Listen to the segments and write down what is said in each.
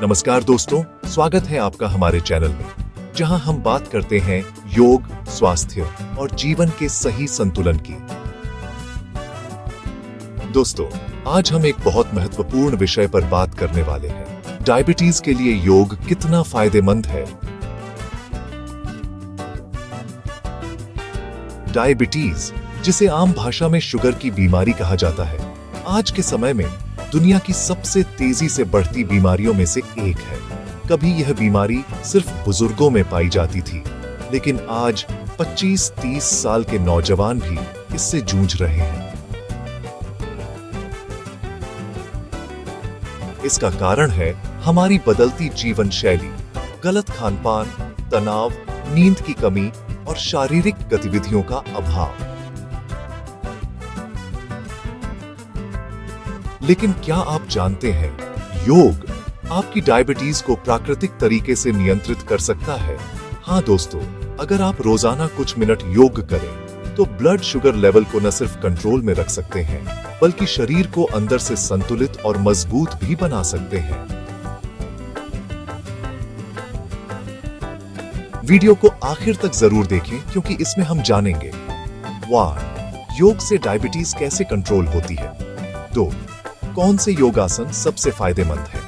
नमस्कार दोस्तों, स्वागत है आपका हमारे चैनल में, जहां हम बात करते हैं योग, स्वास्थ्य और जीवन के सही संतुलन की। दोस्तों, आज हम एक बहुत महत्वपूर्ण विषय पर बात करने वाले हैं। डायबिटीज के लिए योग कितना फायदेमंद है। डायबिटीज, जिसे आम भाषा में शुगर की बीमारी कहा जाता है, आज के समय में दुनिया की सबसे तेजी से बढ़ती बीमारियों में से एक है। कभी यह बीमारी सिर्फ बुजुर्गों में पाई जाती थी, लेकिन आज 25-30 साल के नौजवान भी इससे जूझ रहे हैं। इसका कारण है हमारी बदलती जीवन शैली, गलत खानपान, तनाव, नींद की कमी और शारीरिक गतिविधियों का अभाव। लेकिन क्या आप जानते हैं, योग आपकी डायबिटीज को प्राकृतिक तरीके से नियंत्रित कर सकता है। हाँ दोस्तों, अगर आप रोजाना कुछ मिनट योग करें, तो ब्लड शुगर लेवल को न सिर्फ कंट्रोल में रख सकते हैं, बल्कि शरीर को अंदर से संतुलित और मजबूत भी बना सकते हैं। वीडियो को आखिर तक जरूर देखें, क्योंकि इसमें हम जानेंगे 1. योग से डायबिटीज कैसे कंट्रोल होती है। 2. कौन से योगासन सबसे फायदेमंद है।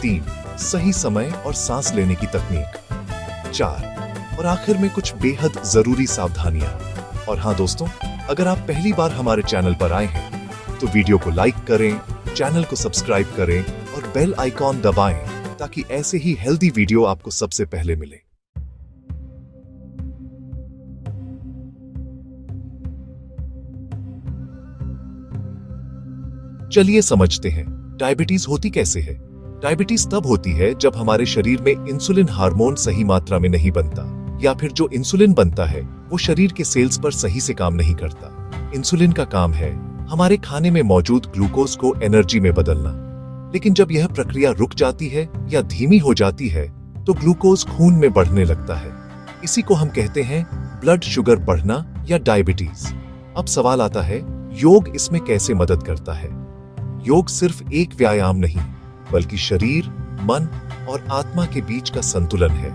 3. सही समय और सांस लेने की तकनीक। 4. और आखिर में कुछ बेहद जरूरी सावधानियां। और हाँ दोस्तों, अगर आप पहली बार हमारे चैनल पर आए हैं, तो वीडियो को लाइक करें, चैनल को सब्सक्राइब करें और बेल आइकॉन दबाएं, ताकि ऐसे ही हेल्दी वीडियो आपको सबसे पहले मिले। चलिए समझते हैं, डायबिटीज होती कैसे है। डायबिटीज तब होती है जब हमारे शरीर में इंसुलिन हार्मोन सही मात्रा में नहीं बनता, या फिर जो इंसुलिन बनता है वो शरीर के सेल्स पर सही से काम नहीं करता। इंसुलिन का काम है हमारे खाने में मौजूद ग्लूकोज को एनर्जी में बदलना। लेकिन जब यह प्रक्रिया रुक जाती है या धीमी हो जाती है, तो ग्लूकोज खून में बढ़ने लगता है। इसी को हम कहते हैं ब्लड शुगर बढ़ना या डायबिटीज। अब सवाल आता है, योग इसमें कैसे मदद करता है। योग सिर्फ एक व्यायाम नहीं, बल्कि शरीर, मन और आत्मा के बीच का संतुलन है।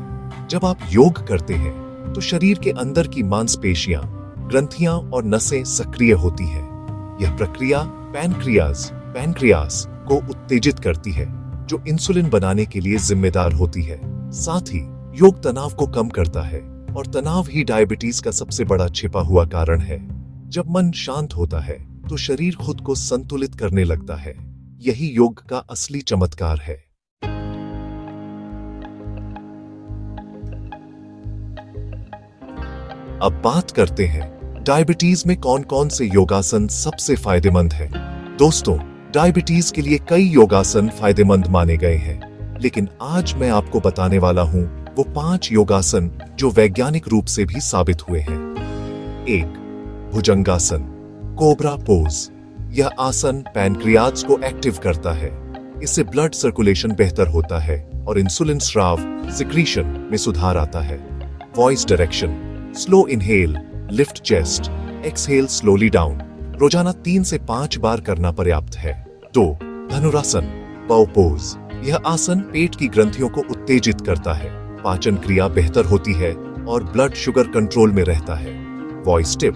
जब आप योग करते हैं, तो शरीर के अंदर की मांसपेशियां, ग्रंथियां और नसें सक्रिय होती हैं। यह प्रक्रिया पैनक्रियास को उत्तेजित करती है, जो इंसुलिन बनाने के लिए जिम्मेदार होती है। साथ ही योग तनाव को कम करता है, और तनाव ही डायबिटीज का सबसे बड़ा छिपा हुआ कारण है। जब मन शांत होता है, तो शरीर खुद को संतुलित करने लगता है। यही योग का असली चमत्कार है। अब बात करते हैं, डायबिटीज में कौन कौन से योगासन सबसे फायदेमंद है। दोस्तों, डायबिटीज के लिए कई योगासन फायदेमंद माने गए हैं, लेकिन आज मैं आपको बताने वाला हूं वो 5 योगासन जो वैज्ञानिक रूप से भी साबित हुए हैं। 1. भुजंगासन, कोबरा पोज। यह आसन पैनक्रियाज को एक्टिव करता है। इससे ब्लड सर्कुलेशन बेहतर होता है और इंसुलिन स्राव सिक्रीशन में सुधार आता है। Voice direction, slow inhale, lift chest, exhale slowly down. रोजाना 3 से 5 बार करना पर्याप्त है। 2. धनुरासन, बो पोज। यह आसन पेट की ग्रंथियों को उत्तेजित करता है, पाचन क्रिया बेहतर होती है और ब्लड शुगर कंट्रोल में रहता है। Voice tip,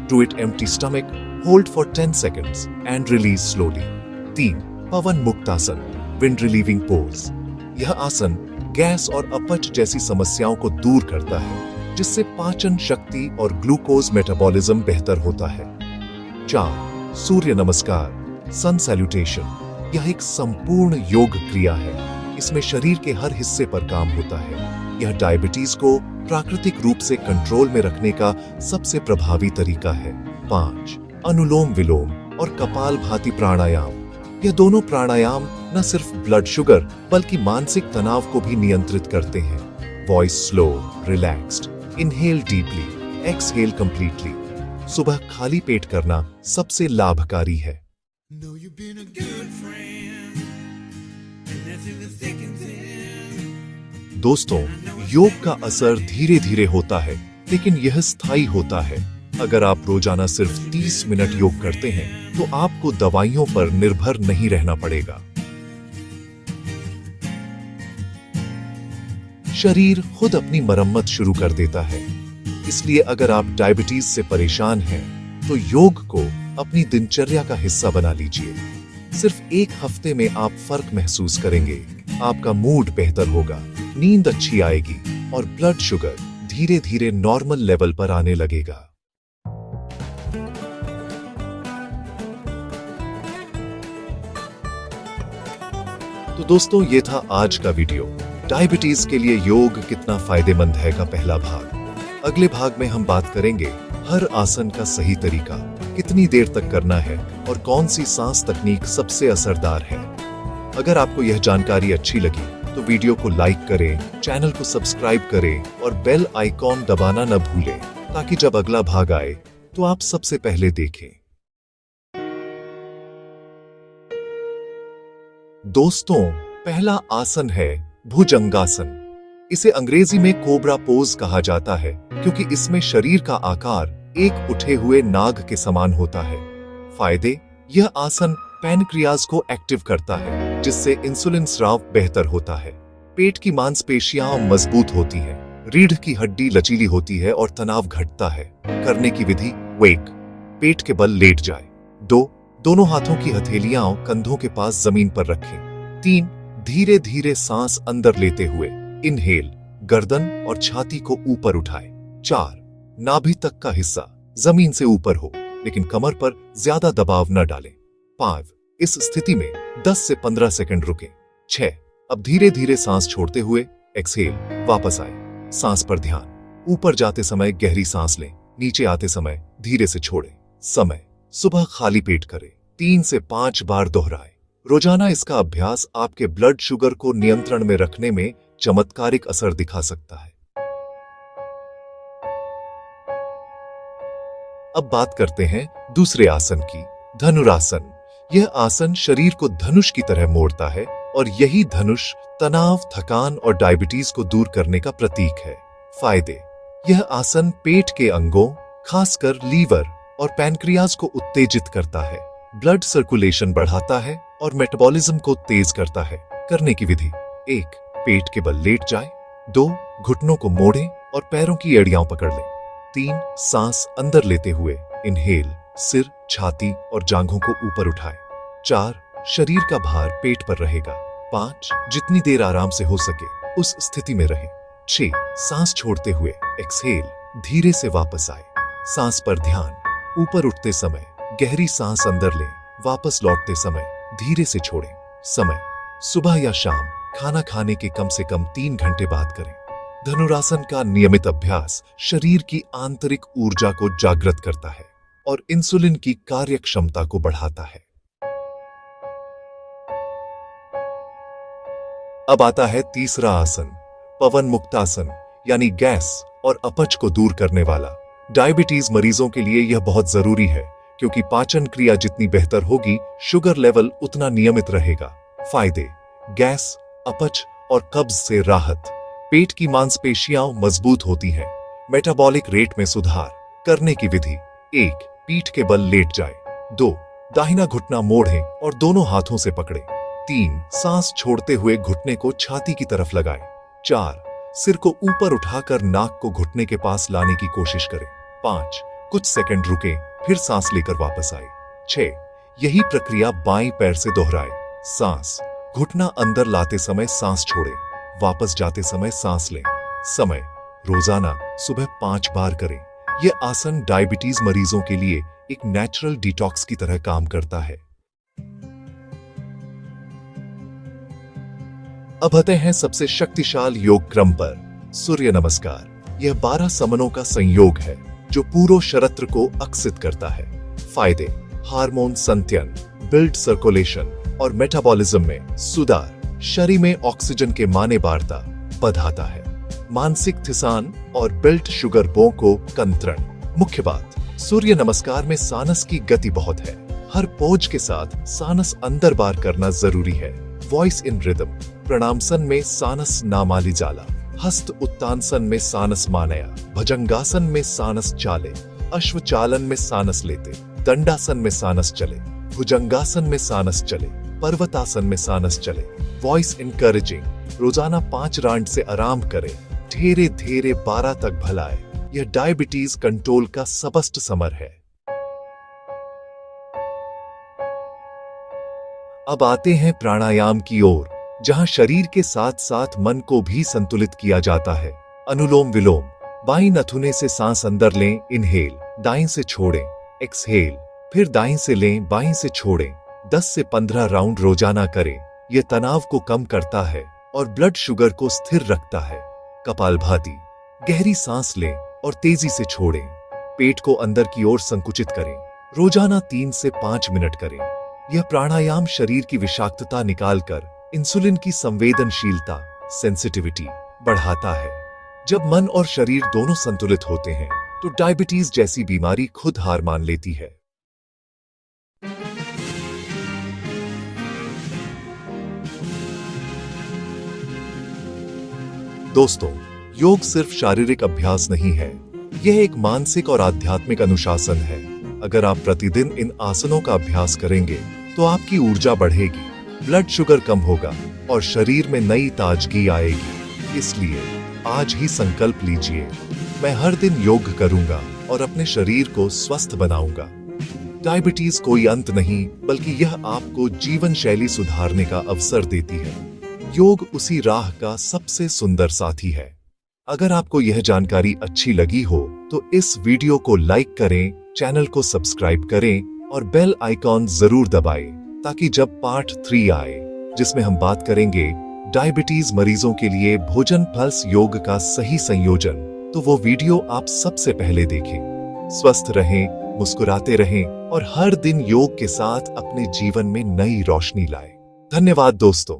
do it empty stomach, hold for 10 seconds and release slowly. 3. Pawan muktasana, wind relieving pose. यह आसन गैस और अपच जैसी समस्याओं को दूर करता है, जिससे पाचन शक्ति और ग्लूकोज मेटाबॉलिज्म बेहतर होता है। 4. सूर्य नमस्कार, सन सैल्यूटेशन। यह एक संपूर्ण योग क्रिया है। इसमें शरीर के हर हिस्से पर काम होता है। यह डायबिटीज को प्राकृतिक रूप से कंट्रोल में रखने का सबसे प्रभावी तरीका है। 5. अनुलोम विलोम और कपालभाति प्राणायाम। यह दोनों प्राणायाम न सिर्फ ब्लड शुगर, बल्कि मानसिक तनाव को भी नियंत्रित करते हैं। Voice slow, relaxed, inhale deeply, exhale completely. सुबह खाली पेट करना सबसे लाभकारी है। दोस्तों, योग का असर धीरे धीरे होता है, लेकिन यह स्थायी होता है। अगर आप रोजाना सिर्फ 30 मिनट योग करते हैं, तो आपको दवाइयों पर निर्भर नहीं रहना पड़ेगा। शरीर खुद अपनी मरम्मत शुरू कर देता है। इसलिए अगर आप डायबिटीज से परेशान हैं, तो योग को अपनी दिनचर्या का हिस्सा बना लीजिए। सिर्फ 1 हफ्ते में आप फर्क महसूस करेंगे। आपका मूड बेहतर होगा, नींद अच्छी आएगी और ब्लड शुगर धीरे धीरे नॉर्मल लेवल पर आने लगेगा। तो दोस्तों, ये था आज का वीडियो, डायबिटीज के लिए योग कितना फायदेमंद है का पहला भाग। अगले भाग में हम बात करेंगे हर आसन का सही तरीका, कितनी देर तक करना है और कौन सी सांस तकनीक सबसे असरदार है। अगर आपको यह जानकारी अच्छी लगी तो वीडियो को लाइक करें, चैनल को सब्सक्राइब करें और बेल आइकॉन दबाना न भूलें, ताकि जब अगला भाग आए तो आप सबसे पहले देखें। दोस्तों, पहला आसन है भुजंगासन। इसे अंग्रेजी में कोबरा पोज कहा जाता है, क्योंकि इसमें शरीर का आकार एक उठे हुए नाग के समान होता है। फायदे: यह आसन पैनक्रियाज को एक्टिव करता है, जिससे इंसुलिन स्राव बेहतर होता है। पेट की मांसपेशियां मजबूत होती हैं, रीढ़ की हड्डी लचीली होती है और तनाव घटता है। करने की विधि: वेक, पेट के बल लेट जाए। 2, दोनों हाथों की हथेलियां कंधों के पास जमीन पर रखें। 3, धीरे धीरे सांस अंदर लेते हुए इनहेल, गर्दन और छाती को ऊपर उठाए। 4, नाभि तक का हिस्सा जमीन से ऊपर हो, लेकिन कमर पर ज्यादा दबाव न डालें। 5, इस स्थिति में 10 से 15 सेकंड रुकें। 6, अब धीरे धीरे सांस छोड़ते हुए एक्सहेल, वापस आए। सांस पर ध्यान: ऊपर जाते समय गहरी सांस लें, नीचे आते समय धीरे से छोड़ें। समय: सुबह खाली पेट करें, 3 से 5 बार दोहराएं। रोजाना इसका अभ्यास आपके ब्लड शुगर को नियंत्रण में रखने में चमत्कारिक असर दिखा सकता है। अब बात करते हैं दूसरे आसन की, धनुरासन। यह आसन शरीर को धनुष की तरह मोड़ता है और यही धनुष तनाव, थकान और डायबिटीज को दूर करने का प्रतीक है। फायदे: यह आसन पेट के अंगों, खासकर लीवर और पैनक्रियाज को उत्तेजित करता है, ब्लड सर्कुलेशन बढ़ाता है और मेटाबॉलिज्म को तेज करता है। करने की विधि: 1, पेट के बल लेट जाए। 2, घुटनों को मोड़ें और पैरों की एड़ियां पकड़ लें। 3, सांस अंदर लेते हुए इनहेल, सिर, छाती और जांघों को ऊपर उठाएं। 4, शरीर का भार पेट पर रहेगा। 5, जितनी देर आराम से हो सके उस स्थिति में रहें। 6, सांस छोड़ते हुए एक्सहेल, धीरे से वापस आए। सांस पर ध्यान: ऊपर उठते समय गहरी सांस अंदर लें, वापस लौटते समय धीरे से छोड़ें। समय: सुबह या शाम खाना खाने के कम से कम 3 घंटे बाद करें। धनुरासन का नियमित अभ्यास शरीर की आंतरिक ऊर्जा को जागृत करता है और इंसुलिन की कार्यक्षमता को बढ़ाता है। अब आता है तीसरा आसन, पवन मुक्तासन, यानी गैस और अपच को दूर करने वाला। डायबिटीज मरीजों के लिए यह बहुत जरूरी है, क्योंकि पाचन क्रिया जितनी बेहतर होगी, शुगर लेवल उतना नियमित रहेगा। फायदे: गैस, अपच और कब्ज से राहत। पेट की मांसपेशियां मजबूत होती हैं, मेटाबॉलिक रेट में सुधार। करने की विधि: 1, पीठ के बल लेट जाए। 2, दाहिना घुटना मोड़ें और दोनों हाथों से पकड़ें। 3, सांस छोड़ते हुए घुटने को छाती की तरफ लगाएं। 4, सिर को ऊपर उठाकर नाक को घुटने के पास लाने की कोशिश करें। 5, कुछ सेकंड रुकें, फिर सांस लेकर वापस आए। 6, यही प्रक्रिया बाएं पैर से दोहराएं। सांस: घुटना अंदर लाते समय सांस छोड़ें, वापस जाते समय सांस लें। समय: रोजाना सुबह 5 बार करें। यह आसन डायबिटीज मरीजों के लिए एक नेचुरल डिटॉक्स की तरह काम करता है। अब आते हैं सबसे शक्तिशाली योग क्रम पर, सूर्य नमस्कार। यह 12 समनों का संयोग है जो पूरे शरीर को अक्षित करता है। फायदे: हार्मोन संतुलन, बिल्ड सर्कुलेशन और मेटाबॉलिज्म में सुधार। शरीर में ऑक्सीजन के माने बारता बढ़ाता है। मानसिक थकान और ब्लड शुगर बो को कंत्रण। मुख्य बात: सूर्य नमस्कार में सांस की गति बहुत है। हर पोज के साथ सांस अंदर बार करना जरूरी है। वॉइस इन रिदम: प्रणामसन में सांस नामाली जाला, हस्त उत्तानसन में सांस मानया, भुजंगासन में सांस चाले, अश्वचालन में सांस लेते, दंडासन में सांस चले, भुजंगासन में सांस चले, पर्वतासन में सांस चले। वॉइस इनकरेजिंग: रोजाना 5 राउंड से आराम करें, धीरे धीरे 12 तक भलाए। यह डायबिटीज कंट्रोल का सबसे समर है। अब आते हैं प्राणायाम की ओर, जहां शरीर के साथ साथ मन को भी संतुलित किया जाता है। अनुलोम विलोम, बाईं नथुने से सांस अंदर लें, इनहेल, दाईं से छोड़ें, एक्सहेल, फिर दाईं से लें, बाईं से छोड़ें। 10 से 15 राउंड रोजाना करें। यह तनाव को कम करता है और ब्लड शुगर को स्थिर रखता है। कपालभाति, गहरी सांस लें और तेजी से छोड़ें। पेट को अंदर की ओर संकुचित करें। रोजाना 3 से 5 मिनट करें। यह प्राणायाम शरीर की विषाक्तता निकालकर इंसुलिन की संवेदनशीलता सेंसिटिविटी बढ़ाता है। जब मन और शरीर दोनों संतुलित होते हैं तो डायबिटीज जैसी बीमारी खुद हार मान लेती है। दोस्तों, योग सिर्फ शारीरिक अभ्यास नहीं है, यह एक मानसिक और आध्यात्मिक अनुशासन है। अगर आप प्रतिदिन इन आसनों का अभ्यास करेंगे तो आपकी ऊर्जा बढ़ेगी, ब्लड शुगर कम होगा और शरीर में नई ताजगी आएगी। इसलिए आज ही संकल्प लीजिए, मैं हर दिन योग करूंगा और अपने शरीर को स्वस्थ बनाऊंगा। डायबिटीज कोई अंत नहीं, बल्कि यह आपको जीवन शैली सुधारने का अवसर देती है। योग उसी राह का सबसे सुंदर साथी है। अगर आपको यह जानकारी अच्छी लगी हो तो इस वीडियो को लाइक करें, चैनल को सब्सक्राइब करें और बेल आइकॉन जरूर दबाएं, ताकि जब पार्ट 3 आए, जिसमें हम बात करेंगे डायबिटीज मरीजों के लिए भोजन प्लस योग का सही संयोजन, तो वो वीडियो आप सबसे पहले देखें। स्वस्थ रहें, मुस्कुराते रहें और हर दिन योग के साथ अपने जीवन में नई रोशनी लाएं। धन्यवाद दोस्तों।